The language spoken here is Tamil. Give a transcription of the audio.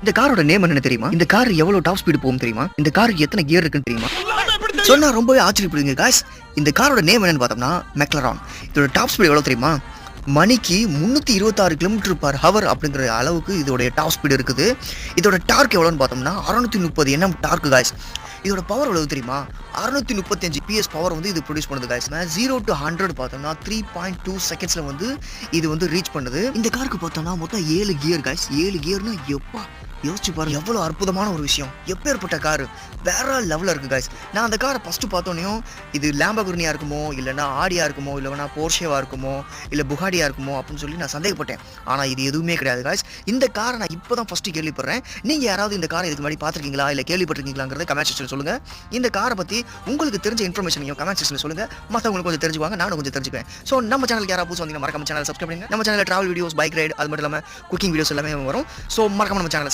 இந்த காரோட நேம் என்ன தெரியுமா? இந்த கார் எவ்வளவு டாப் ஸ்பீடு போகும் தெரியுமா? இந்த காருக்கு எத்தனை கியர் இருக்குன்னு தெரியுமா? சொன்னா ரொம்பவே ஆச்சரியப்படுவீங்க காய்ஸ். இந்த காரோட நேம் என்னன்னு பார்த்தோம்னா மெக்லரான். இதோட டாப் ஸ்பீடு எவ்வளவு தெரியுமா? மணிக்கு 326 km/h அப்படிங்கிற அளவுக்கு இதோடைய டாப் ஸ்பீடு இருக்குது. இதோட டார்க் எவ்வளோன்னு பார்த்தோம்னா 630 Nm டார்க் காய்ஸ். இதோட பவர் எவ்வளவு தெரியுமா? 635 PS பவர் வந்து இது ப்ரொடியூஸ் பண்ணுது காய்ஸ். 0 to 100 பார்த்தோம்னா 3.2 செகண்ட்ஸ்ல வந்து இது வந்து ரீச் பண்ணுது. இந்த காருக்கு பார்த்தோம்னா மொத்தம் 7 கியர் காய்ஸ். 7 கியர்னா எப்பா யோசிச்சு பாருங்க, எவ்வளோ அற்புதமான ஒரு விஷயம். எப்பேற்பட்ட காரு வேற லெவலில் இருக்குது காய்ஸ். நான் அந்த காரை ஃபஸ்ட்டு பார்த்தோன்னையும் இது லேம்பர்கினியா இருக்குமோ, இல்லைனா ஆடியா இருக்குமோ, இல்லைனா போர்ஷேவா இருக்குமோ, இல்லை புகாடியா இருக்குமோ அப்படின்னு சொல்லி நான் சந்தேகப்பட்டேன். ஆனால் இது எதுவுமே கிடையாது காய்ஸ். இந்த காரை நான் இப்போ தான் ஃபஸ்ட்டு கேள்விப்படுறேன். நீங்கள் யாராவது இந்த காரை இதுக்கு முன்னாடி பார்த்துருக்கீங்களா, இல்லை கேள்விப்பட்டிருக்கீங்களாங்கிறத கமெண்ட் செக்ஷனில் சொல்லுங்கள். இந்த காரை பற்றி உங்களுக்கு தெரிஞ்ச இன்ஃபர்மேஷன் நீங்கள் கமெண்ட் செக்ஷனில் சொல்லுங்கள். மற்றவங்களுக்கு கொஞ்சம் தெரிஞ்சுவாங்க, நானும் கொஞ்சம் தெரிஞ்சுக்குவேன். ஸோ நம்ம சேனலுக்கு யாராவது புதுசு வந்தீங்கன்னா மறக்காம சேனல் சப்ஸ்கிரைப் பண்ணுங்க. நம்ம சேனலில் ட்ராவல் வீடியோஸ், பைக் ரைடு, அது மட்டும் இல்லாமல் குக்கிங் வீடியோஸ் எல்லாமே வரும். ஸோ மறக்காம நம்ம சேனல்